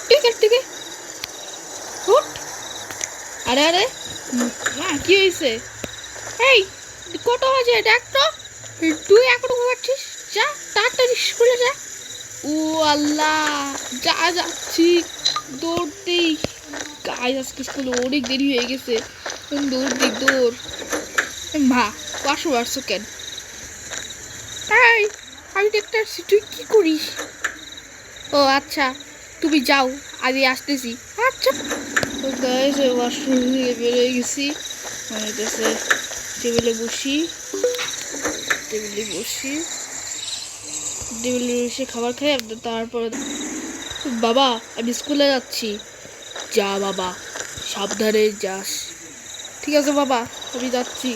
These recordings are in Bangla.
থেকে হুট। আরে আরে মা কি হয়েছে? এই কত বাজে দেখ তো, তুই এখনো ঘুমাচ্ছিস? যা তাড়াতাড়ি স্কুলে যা। ও আল্লাহ, যা যাচ্ছি দৌড়তেই। গাইস আজকে স্কুলে অনেক দেরি হয়ে গেছে, দৌড়। মা পাশো আসছো কেন? তাই আমি দেখতে আসছি, তুই কি করিস? ও আচ্ছা, তুমি যাও, আমি আসতেছি। আচ্ছা। তো গাইস ওয়াশরুম থেকে বেরিয়ে গেছি, আমার কাছে টেবিলে বসি খাবার খাই। তারপরে বাবা আমি স্কুলে যাচ্ছি। যা বাবা, সাবধানে যাস। ঠিক আছে বাবা, আমি যাচ্ছি।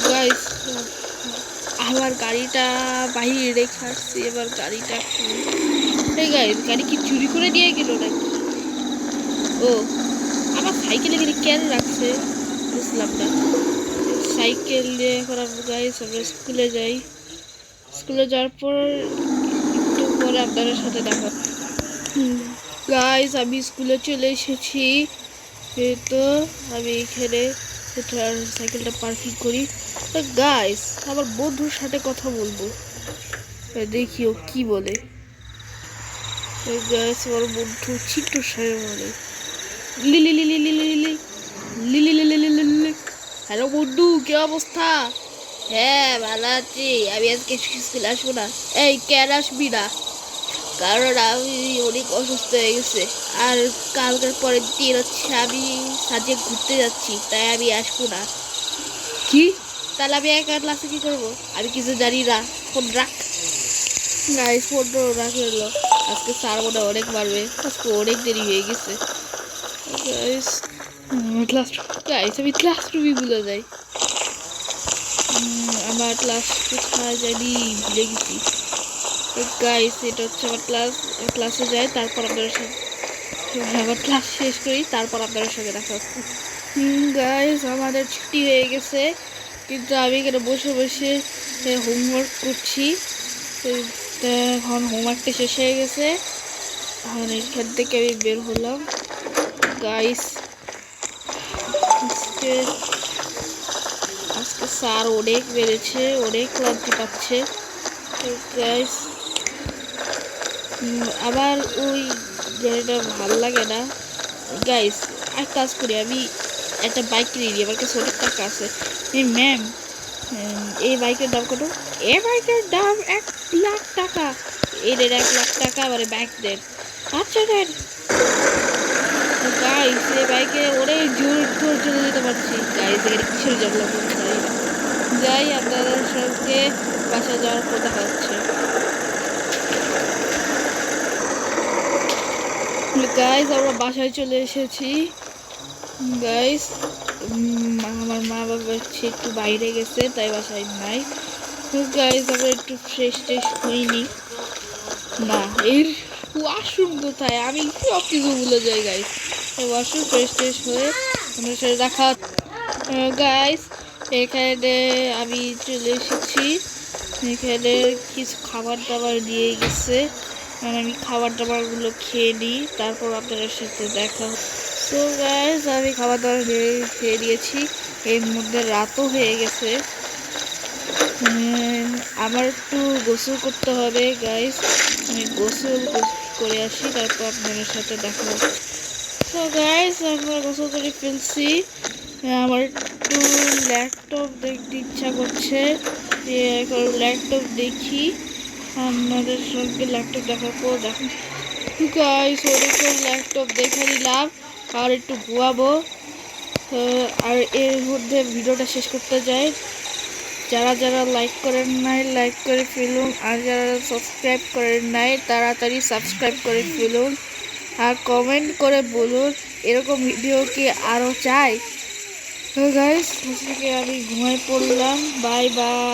গাইস আমার গাড়িটা বাইরে রেখে আসছি, এবার গাড়িটা এই গাইস গাড়ি কি চুরি করে নিয়ে গেল নাকি? ও আমার সাইকেলে গেলে কেন রাখছে বুঝলাম না। সাইকেল দিয়ে এখন আমরা গাইস আমরা স্কুলে যাই। স্কুলে যাওয়ার পর একটু পরে আপনাদের সাথে দেখা। গাইস আমি স্কুলে চলে এসেছি। তো আমি এখানে সাইকেলটা পার্কিং করি। গাইস আমার বন্ধুর সাথে কথা বলবো, দেখি ও কি বলে। গাইস আমার বন্ধু চিন্টুর সাথে বলে lily lily lily lily lily lily lily lily. Hello বন্ধু, কি অবস্থা? হ্যাঁ ভালো আছি। আমি আজকে স্কুলে আসবো না। এই কেন আসবি না? কারণ আমি অনেক অসুস্থ হয়ে গেছে, আর কালকের পরের দিন হচ্ছে আমি সাজে ঘুরতে যাচ্ছি, তাই আমি আসবো না। কি? তাহলে আমি একা ক্লাসে কি করবো? আমি কিছু জানি না, ফোন রাখ। গাইস ফোন রাখে এলো। আজকে স্যার মনে অনেক মারবে, আজকে অনেক দেরি হয়ে গেছে। গাইস আমি ক্লাসরুমই ভুলে যাই। আমার ক্লাস কোথায় জানি ভুলে গেছি। গাইস এটা হচ্ছে আমার ক্লাসে যাই, তারপর আপনাদের সাথে আবার ক্লাস শেষ করি, তারপর আপনাদের সঙ্গে দেখা হচ্ছে। গাইস আমাদের ছুটি হয়ে গেছে, কিন্তু আমি এখানে বসে বসে হোমওয়ার্ক করছি। এখন হোমওয়ার্কটা শেষ হয়ে গেছে, এখন এখান থেকে আমি বের হলাম। গাইস আজকে স্যার অনেক বেড়েছে, অনেক ক্লান্তি পাচ্ছে। গাইস আবার ওই গাড়িটা ভালো লাগে না। গাইস এক কাজ করি, আমি একটা বাইক কিনে নিই, আমার কাছে অনেক টাকা আছে। এই ম্যাম এই বাইকের দাম কত? এই বাইকের দাম 1,00,000 টাকা। এই দেন 1,00,000 টাকা, আমার বাইক দেন। আচ্ছা দেন। গাইস এই বাইকে অনেক জোর চলে যেতে পারছি। গাইস এখানে কিসের জন্য যাই, আপনাদের সঙ্গে বাসা যাওয়ার কথা হচ্ছে। গাইস আমরা বাসায় চলে এসেছি। গাইস আমার মা বাবা হচ্ছে একটু বাইরে গেছে, তাই বাসায় নাই। গাইস আমরা একটু ফ্রেশ হইনি না। এর ওয়াশরুম কোথায়? আমি সব কিছু ভুলে যাই গাইস। ওয়াশরুম ফ্রেশ হয়ে আমার সাথে দেখা। গাইস এখানে আমি চলে এসেছি, এখানে কিছু খাবার দাবার দিয়ে গেছে, আমি খাবার দাবারগুলো খেয়ে নিই, তারপর আপনাদের সাথে দেখা। সো গাইস আমি খাবার দাবার খেয়ে দিয়েছি, এর মধ্যে রাতও হয়ে গেছে। আমার একটু গোসল করতে হবে গাইস, আমি গোসল করে আসি, তারপর আপনাদের সাথে দেখা হবে। সো গাইস আমরা গোসল করে ফেলছি। আমার একটু ল্যাপটপ দেখতে ইচ্ছা করছে, এখন ল্যাপটপ দেখি। আপনাদের সঙ্গে ল্যাপটপ দেখার পর দেখুন গাইস ওরকম ল্যাপটপ দেখে নিলাম, আর একটু ঘুমাবো। আর এর মধ্যে ভিডিওটা শেষ করতে যাই। যারা যারা লাইক করেন নাই লাইক করে ফেলুন, আর যারা সাবস্ক্রাইব করেন নাই তাড়াতাড়ি সাবস্ক্রাইব করে ফেলুন, আর কমেন্ট করে বলুন এরকম ভিডিও কি আরও চাই। তো গাইস আজকে আমি ঘুমাই পড়লাম। Bye bye.